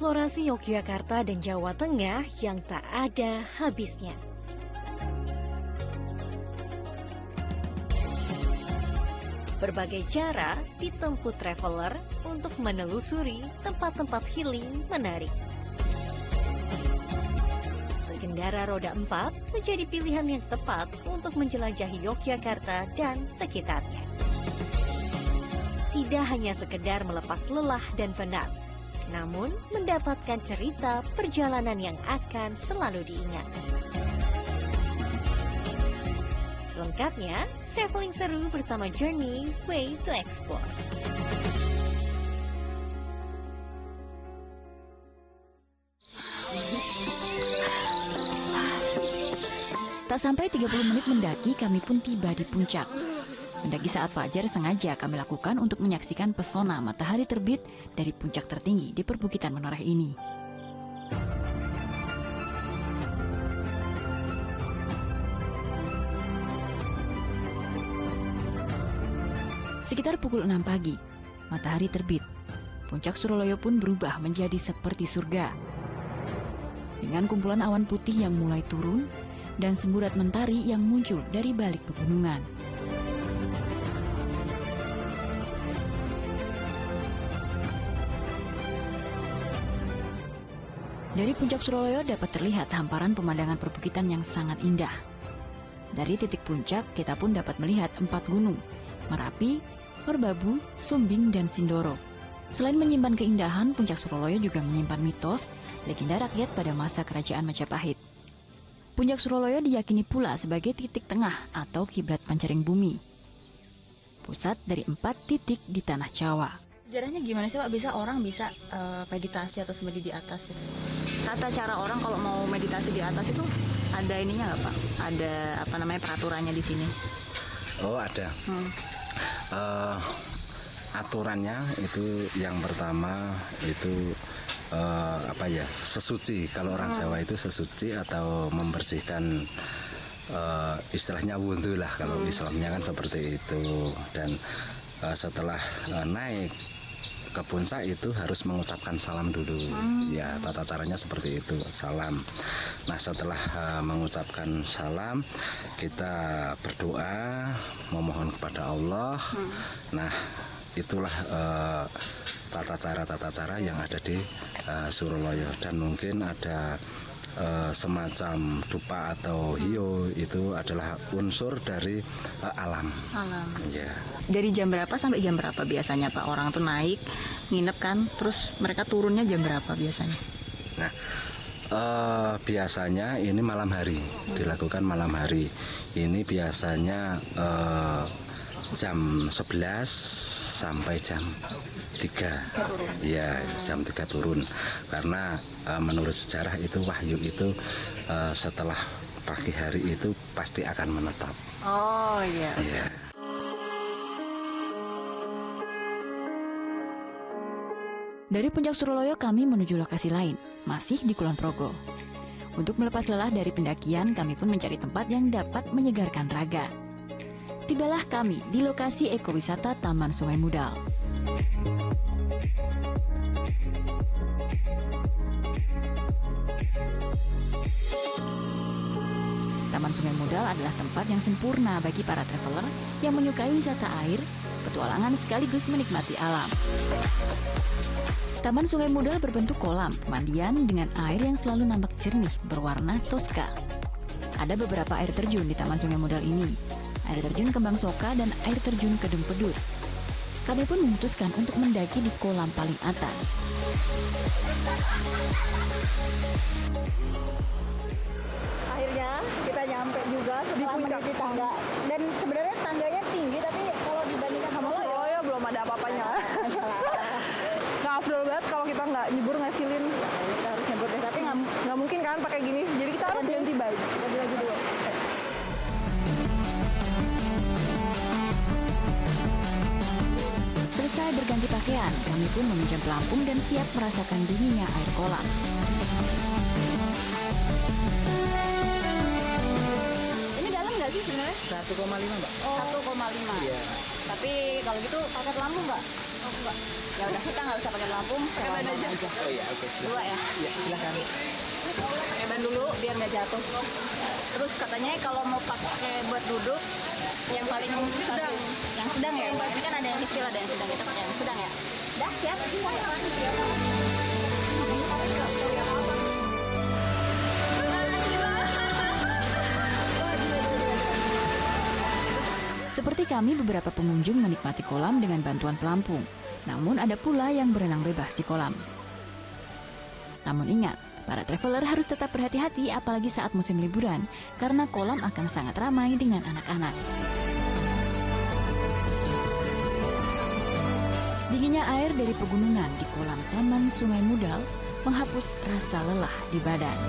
Eksplorasi Yogyakarta dan Jawa Tengah yang tak ada habisnya. Berbagai cara ditempuh traveler untuk menelusuri tempat-tempat healing menarik. Berkendara roda 4 menjadi pilihan yang tepat untuk menjelajahi Yogyakarta dan sekitarnya. Tidak hanya sekedar melepas lelah dan penat, namun mendapatkan cerita perjalanan yang akan selalu diingat. Selengkapnya, traveling seru bersama Journey Way to Explore. Tak sampai 30 menit mendaki, kami pun tiba di puncak. Mendaki saat fajar sengaja kami lakukan untuk menyaksikan pesona matahari terbit dari puncak tertinggi di perbukitan Menoreh ini. Sekitar pukul 6 pagi, matahari terbit. Puncak Suroloyo pun berubah menjadi seperti surga. Dengan kumpulan awan putih yang mulai turun dan semburat mentari yang muncul dari balik pegunungan. Dari puncak Suroloyo dapat terlihat hamparan pemandangan perbukitan yang sangat indah. Dari titik puncak, kita pun dapat melihat 4 gunung, Merapi, Merbabu, Sumbing, dan Sindoro. Selain menyimpan keindahan, puncak Suroloyo juga menyimpan mitos, legenda rakyat pada masa kerajaan Majapahit. Puncak Suroloyo diyakini pula sebagai titik tengah atau kiblat pancaring bumi. Pusat dari 4 titik di tanah Jawa. Sejarahnya gimana sih Pak? Orang bisa meditasi atau semedi di atas? Tata cara orang kalau mau meditasi di atas itu ada ininya nggak Pak? Ada peraturannya di sini? Oh ada. Aturannya itu yang pertama itu sesuci. Kalau orang Jawa itu sesuci atau membersihkan, istilahnya wudhu lah. Kalau Islamnya kan seperti itu. Dan setelah naik ke puncak itu harus mengucapkan salam dulu. Ya, tata caranya seperti itu, salam. Nah, setelah mengucapkan salam, kita berdoa, memohon kepada Allah. Nah, itulah tata cara yang ada di Suroloyo. Dan mungkin ada semacam dupa atau hiyo, itu adalah unsur dari alam. Ya. Dari jam berapa sampai jam berapa biasanya Pak orang tuh naik, nginep kan, terus mereka turunnya jam berapa biasanya? Nah, biasanya ini malam hari, dilakukan malam hari. Ini biasanya jam 11 sampai jam 3. Ya, jam 3 turun. Karena menurut sejarah itu wahyu itu setelah pagi hari itu pasti akan menetap. Oh iya. Ya. Dari puncak Suroloyo kami menuju lokasi lain, masih di Kulon Progo. Untuk melepas lelah dari pendakian, kami pun mencari tempat yang dapat menyegarkan raga. Tibalah kami di lokasi ekowisata Taman Sungai Mudal. Taman Sungai Mudal adalah tempat yang sempurna bagi para traveler yang menyukai wisata air, petualangan sekaligus menikmati alam. Taman Sungai Mudal berbentuk kolam pemandian dengan air yang selalu nampak jernih berwarna toska. Ada beberapa air terjun di Taman Sungai Mudal ini. Air terjun Kembang Soka dan air terjun Kedung Pedut. Kami pun memutuskan untuk mendaki di kolam paling atas. Akhirnya kita nyampe juga setelah meniti tangga. Dan sebenarnya tangganya tinggi, tapi kalau dibandingkan sama Suroloyo belum ada apa-apanya. Nggak afdol banget kalau kita nggak nyebur ngasilin. Kita harus nyebur deh, tapi nggak mungkin kan pakai gini. Jadi kita harus ganti baju. Ganti baju dulu. Selesai berganti pakaian, kami pun meminjam pelampung dan siap merasakan dinginnya air kolam. Ini dalam nggak sih sebenarnya? 1,5 Mbak. Oh. 1,5. Iya. Tapi Tapi kalau gitu pakai lampu nggak? Oh, enggak. Ya udah kita nggak usah pakai lampu, pakai ban aja. Oh iya, oke. Dua ya? Iya, silakan. Pakai ban dulu biar nggak jatuh. Terus katanya kalau mau pakai buat duduk yang paling sedang, yang sedang ya. Ini kan ada yang kecil, ada yang sedang. Kita pakai yang sedang ya. Dah siap. Seperti kami, beberapa pengunjung menikmati kolam dengan bantuan pelampung. Namun ada pula yang berenang bebas di kolam. Namun ingat, para traveler harus tetap berhati-hati apalagi saat musim liburan, karena kolam akan sangat ramai dengan anak-anak. Dinginnya air dari pegunungan di kolam Taman Sungai Mudal menghapus rasa lelah di badan.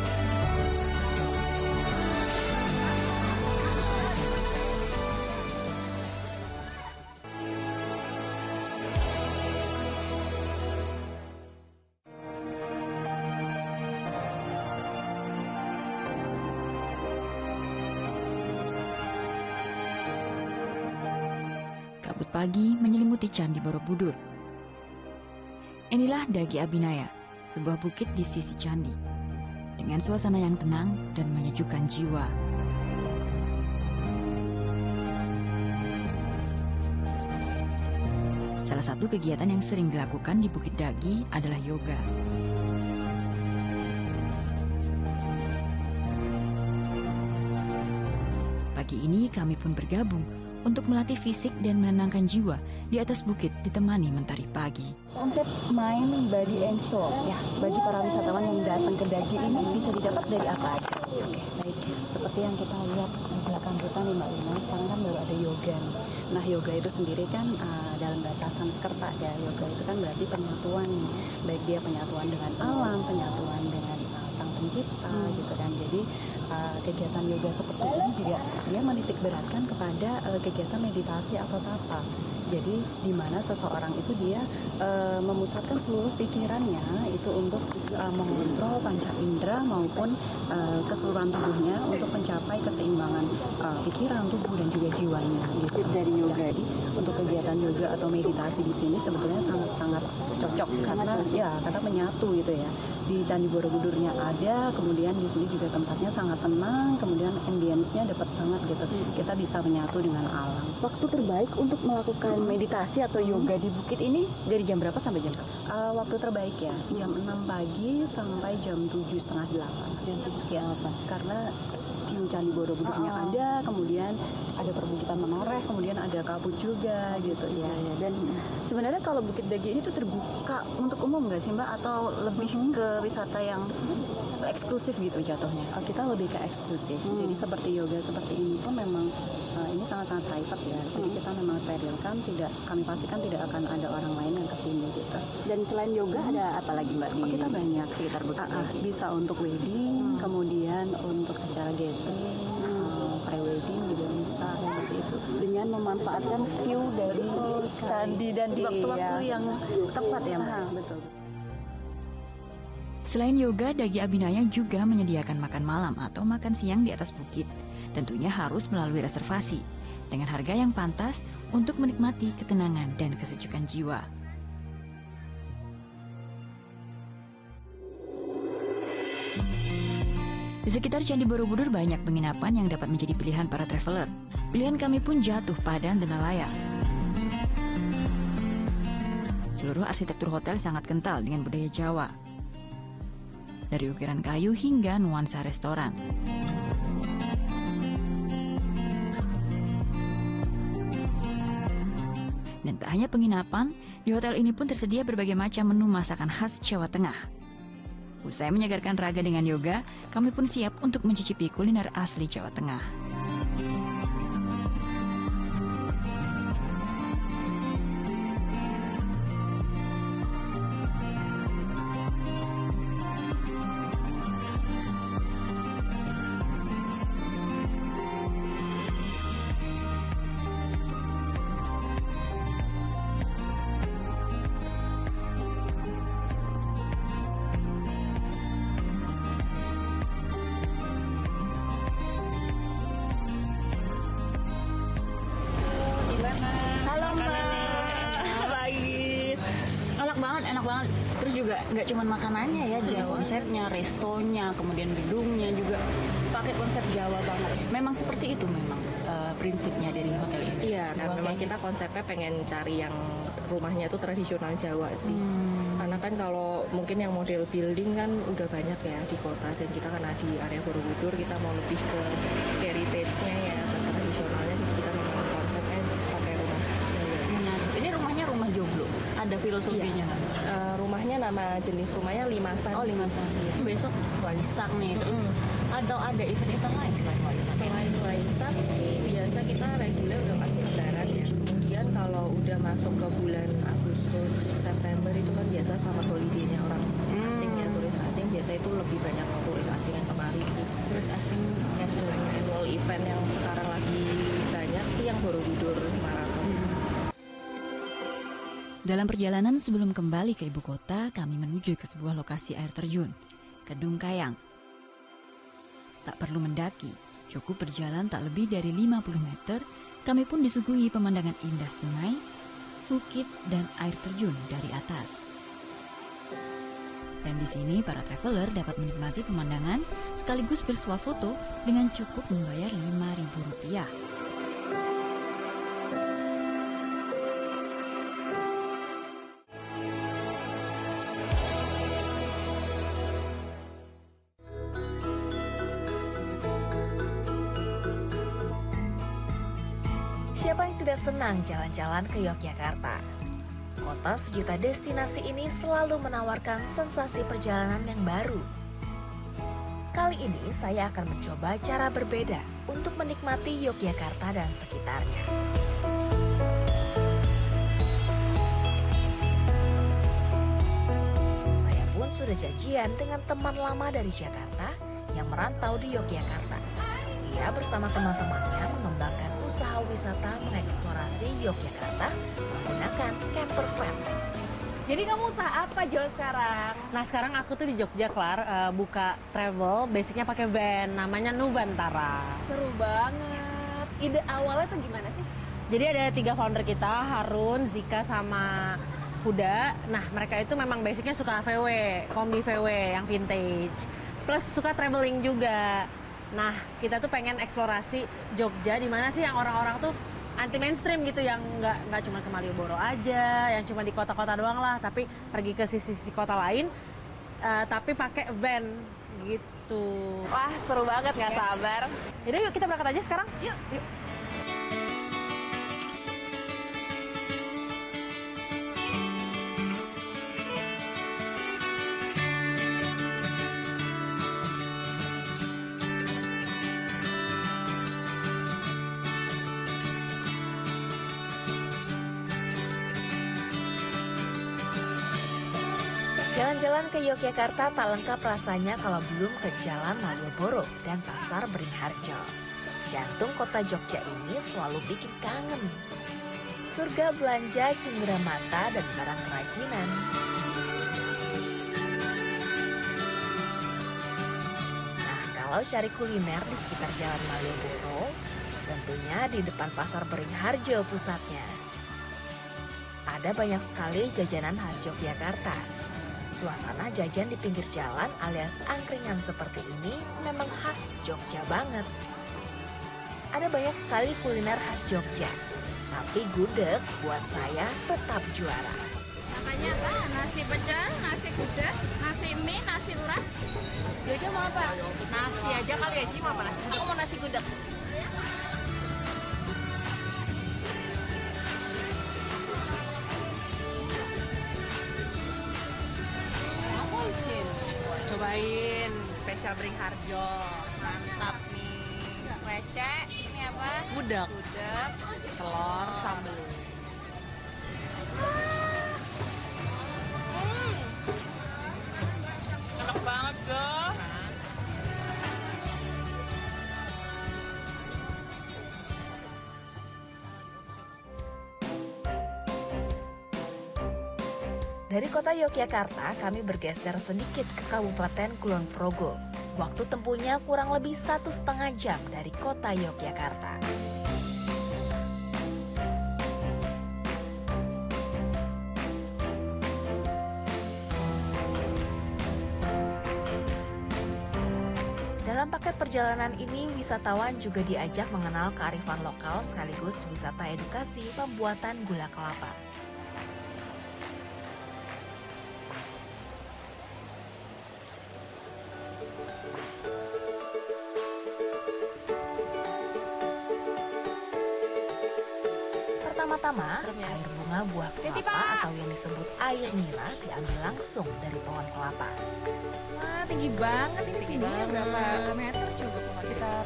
Kabut pagi menyelimuti Candi Borobudur. Inilah Dagi Abinaya, sebuah bukit di sisi candi, dengan suasana yang tenang dan menyejukkan jiwa. Salah satu kegiatan yang sering dilakukan di Bukit Dagi adalah yoga. Pagi ini kami pun bergabung untuk melatih fisik dan menenangkan jiwa di atas bukit ditemani mentari pagi. Konsep Mind, Body and Soul ya, bagi para wisatawan yang datang ke Dagi ini bisa didapat dari apa aja? Oke, baik. Seperti yang kita lihat di belakang kita nih Mbak Lina, sekarang kan baru ada yoga nih. Nah, yoga itu sendiri kan dalam bahasa Sanskerta ya, yoga itu kan berarti penyatuan nih. Baik dia penyatuan dengan alam, penyatuan dengan Sang Pencipta gitu kan. Jadi kegiatan yoga seperti ini juga dia menitik beratkan kepada kegiatan meditasi atau tapa. Jadi di mana seseorang itu dia memusatkan seluruh pikirannya itu untuk mengontrol panca indera maupun keseluruhan tubuhnya untuk mencapai keseimbangan pikiran, tubuh dan juga jiwanya. Gitu. Dari yoga. Jadi untuk kegiatan yoga atau meditasi di sini sebetulnya sangat-sangat cocok karena menyatu gitu ya. Di Candi Borobudurnya ada, kemudian di sini juga tempatnya sangat tenang, kemudian ambience-nya dapat banget gitu. Kita bisa menyatu dengan alam. Waktu terbaik untuk melakukan meditasi atau yoga di bukit ini dari jam berapa sampai jam berapa? Waktu terbaik ya, jam 6 pagi sampai jam 7:30, 8. Jam 7:30. Karena view Candi Borobudurnya ada, kemudian ada perbukitan menoreh, kemudian ada kabut juga gitu ya. Dan sebenarnya kalau Bukit Dagi ini tuh terbuka untuk umum nggak sih Mbak, atau lebih ke wisata yang eksklusif gitu jatuhnya? Kita lebih ke eksklusif. Jadi seperti yoga seperti ini pun memang ini sangat-sangat private ya. Jadi kita memang sterilkan, kami pastikan tidak akan ada orang lain yang kesini gitu. Dan selain yoga ada apa lagi Mbak di kita banyak sekitar Bukit Dagi? Bisa untuk wedding, kemudian untuk acara gathering, pre-wedding juga bisa seperti itu. Dengan memanfaatkan view dari candi dan di waktu-waktu yang tepat ya Mbak. Betul. Selain yoga, Dagi Abinaya juga menyediakan makan malam atau makan siang di atas bukit. Tentunya harus melalui reservasi, dengan harga yang pantas untuk menikmati ketenangan dan kesejukan jiwa. Di sekitar Candi Borobudur banyak penginapan yang dapat menjadi pilihan para traveler. Pilihan kami pun jatuh pada Denalaya. Seluruh arsitektur hotel sangat kental dengan budaya Jawa. Dari ukiran kayu hingga nuansa restoran. Dan tak hanya penginapan, di hotel ini pun tersedia berbagai macam menu masakan khas Jawa Tengah. Usai menyegarkan raga dengan yoga, kami pun siap untuk mencicipi kuliner asli Jawa Tengah. banget. Terus juga nggak cuma makanannya ya, jadi konsepnya, restonya, kemudian gedungnya juga pakai konsep Jawa banget. Memang seperti itu memang prinsipnya dari hotel ini. Iya, karena memang kita konsepnya pengen cari yang rumahnya itu tradisional Jawa sih. Karena kan kalau mungkin yang model building kan udah banyak ya di kota, dan kita karena di area Borobudur kita mau lebih ke heritage-nya ya, ke tradisionalnya, jadi kita memang konsepnya pakai rumah Jawa. Ini rumahnya rumah joglo, ada filosofinya kan? Rumahnya nama jenis rumahnya Limasan. Oh, Limasan. Besok Waisak nih, terus atau ada event-event lain selain Waisak? Selain Waisak sih biasa kita reguler udah pasti lebaran ya. Kemudian kalau udah masuk ke bulan Agustus, September itu kan biasa sama holiday-nya orang asing ya, turis asing. Biasa itu lebih banyak turis asing yang kemari sih. Turis asing ya, annual event yang sekarang lagi banyak sih yang Borobudur Marathon. Dalam perjalanan sebelum kembali ke ibu kota, kami menuju ke sebuah lokasi air terjun, Kedung Kayang. Tak perlu mendaki, cukup berjalan tak lebih dari 50 meter, kami pun disuguhi pemandangan indah sungai, bukit, dan air terjun dari atas. Dan di sini para traveler dapat menikmati pemandangan sekaligus bersuah foto dengan cukup membayar Rp5.000. Siapa yang tidak senang jalan-jalan ke Yogyakarta? Kota sejuta destinasi ini selalu menawarkan sensasi perjalanan yang baru. Kali ini saya akan mencoba cara berbeda untuk menikmati Yogyakarta dan sekitarnya. Saya pun sudah janjian dengan teman lama dari Jakarta yang merantau di Yogyakarta. Ia bersama teman-temannya mengembangkan usaha wisata mengeksplorasi Yogyakarta menggunakan camper van. Jadi kamu usaha apa Jo sekarang? Nah sekarang aku tuh di Jogja buka travel, basicnya pakai van, namanya Nubantara. Seru banget. Ide awalnya tuh gimana sih? Jadi ada 3 founder kita, Harun, Zika, sama Huda. Nah mereka itu memang basicnya suka VW, kombi VW yang vintage. Plus suka traveling juga. Nah kita tuh pengen eksplorasi Jogja, di mana sih yang orang-orang tuh anti mainstream gitu, yang nggak cuma ke Malioboro aja, yang cuma di kota-kota doang lah, tapi pergi ke sisi-sisi kota lain, tapi pakai van gitu. Wah seru banget, nggak sabar. Yaudah yuk kita berangkat aja sekarang. Yuk. Jalan-jalan ke Yogyakarta tak lengkap rasanya kalau belum ke Jalan Malioboro dan Pasar Beringharjo. Jantung kota Jogja ini selalu bikin kangen. Surga belanja, cindera mata, dan barang kerajinan. Nah, kalau cari kuliner di sekitar Jalan Malioboro, tentunya di depan Pasar Beringharjo pusatnya. Ada banyak sekali jajanan khas Yogyakarta. Suasana jajan di pinggir jalan alias angkringan seperti ini memang khas Jogja banget. Ada banyak sekali kuliner khas Jogja, tapi gudeg buat saya tetap juara. Namanya apa? Nasi pecel, nasi gudeg, nasi mie, nasi urat. Jojo mau apa? Nasi aja kali ya, sih mau apa nasi? Aku mau nasi gudeg. Cobain spesial Beringharjo, mantap nih. Wece, ini apa? Gudeg, Gudeg. telur, sambal. Enak banget Jo. Dari kota Yogyakarta, kami bergeser sedikit ke Kabupaten Kulon Progo. Waktu tempuhnya kurang lebih 1,5 jam dari kota Yogyakarta. paket perjalanan ini, wisatawan juga diajak mengenal kearifan lokal sekaligus wisata edukasi pembuatan gula kelapa. Pertama-tama, air bunga buah kelapa atau yang disebut air nira diambil langsung dari pohon kelapa. Wah, tinggi banget ini. Tingginya berapa meter coba? Sekitar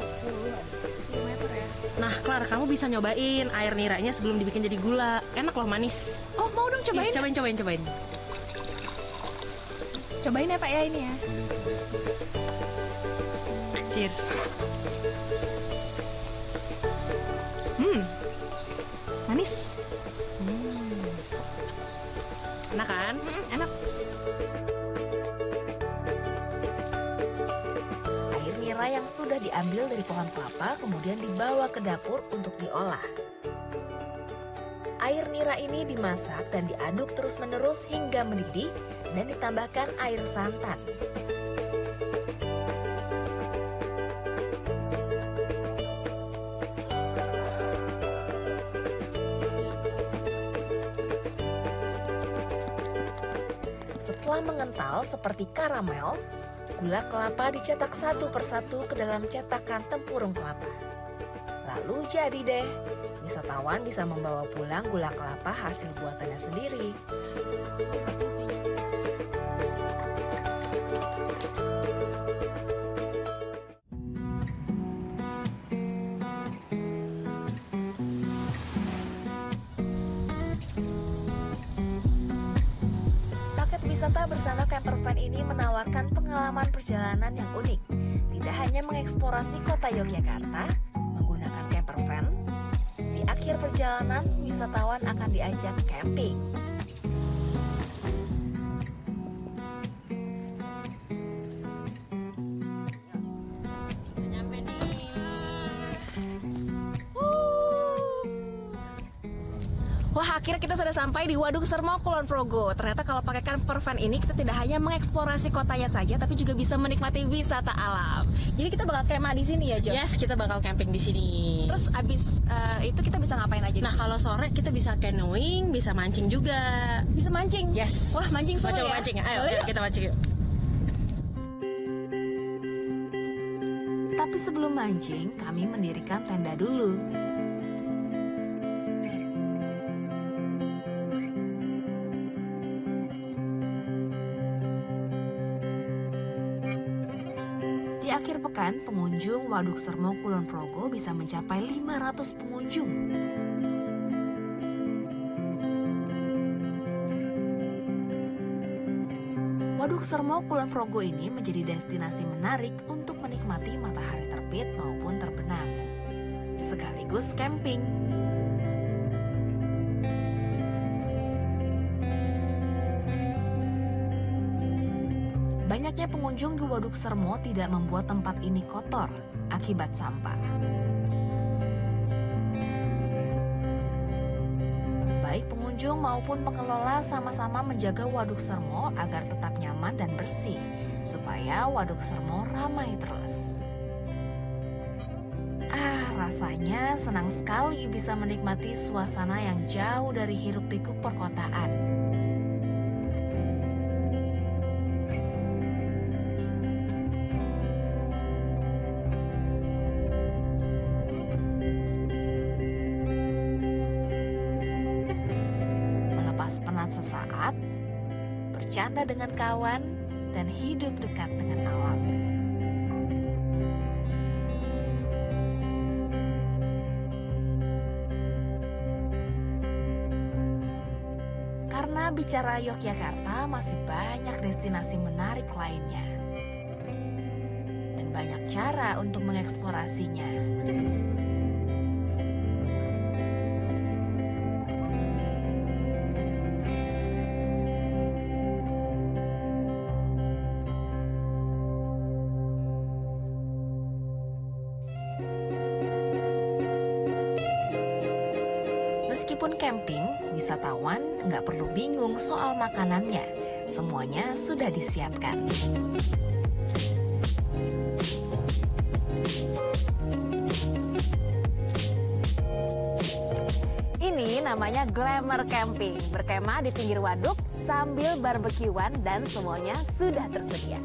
10 meter ya. Nah, Clara, kamu bisa nyobain air niranya sebelum dibikin jadi gula. Enak loh, manis. Oh, mau dong cobain? Ih, cobain. Cobain ya Pak ya ini ya. Cheers. Manis. Enak kan? Enak. Air nira yang sudah diambil dari pohon kelapa kemudian dibawa ke dapur untuk diolah. Air nira ini dimasak dan diaduk terus-menerus hingga mendidih dan ditambahkan air santan. Setelah mengental seperti karamel, gula kelapa dicetak satu persatu ke dalam cetakan tempurung kelapa. Lalu jadi deh, wisatawan bisa membawa pulang gula kelapa hasil buatannya sendiri. Wisata bersama campervan ini menawarkan pengalaman perjalanan yang unik. Tidak hanya mengeksplorasi kota Yogyakarta menggunakan campervan, di akhir perjalanan wisatawan akan diajak camping. Wah, akhirnya kita sudah sampai di Waduk Sermo, Kulon Progo. Ternyata kalau pakai campervan ini kita tidak hanya mengeksplorasi kotanya saja, tapi juga bisa menikmati wisata alam. Jadi kita bakal kemah di sini ya, Jo? Yes, kita bakal camping di sini. Terus abis itu kita bisa ngapain aja? Nah, kalau sore kita bisa canoeing, bisa mancing juga. Bisa mancing? Yes. Wah, mancing seru ya? Mancing. Ayo, kita mancing yuk. Tapi sebelum mancing, kami mendirikan tenda dulu. Di akhir pekan, pengunjung Waduk Sermo Kulon Progo bisa mencapai 500 pengunjung. Waduk Sermo Kulon Progo ini menjadi destinasi menarik untuk menikmati matahari terbit maupun terbenam, sekaligus camping. Banyaknya pengunjung di Waduk Sermo tidak membuat tempat ini kotor akibat sampah. Baik pengunjung maupun pengelola sama-sama menjaga Waduk Sermo agar tetap nyaman dan bersih, supaya Waduk Sermo ramai terus. Rasanya senang sekali bisa menikmati suasana yang jauh dari hiruk-pikuk perkotaan. Penat sesaat, bercanda dengan kawan, dan hidup dekat dengan alam. Karena bicara Yogyakarta masih banyak destinasi menarik lainnya. Dan banyak cara untuk mengeksplorasinya. Meskipun camping, wisatawan nggak perlu bingung soal makanannya. Semuanya sudah disiapkan. Ini namanya glamour camping, berkemah di pinggir waduk sambil barbekyuan dan semuanya sudah tersedia.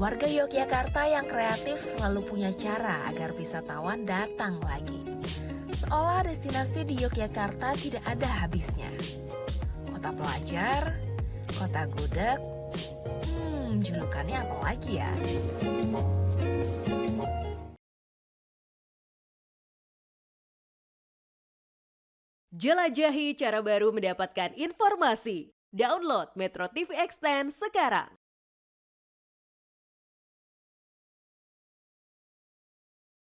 Warga Yogyakarta yang kreatif selalu punya cara agar wisatawan datang lagi. Seolah destinasi di Yogyakarta tidak ada habisnya. Kota pelajar, kota gudeg, julukannya apa lagi ya? Jelajahi cara baru mendapatkan informasi. Download Metro TV Extend sekarang.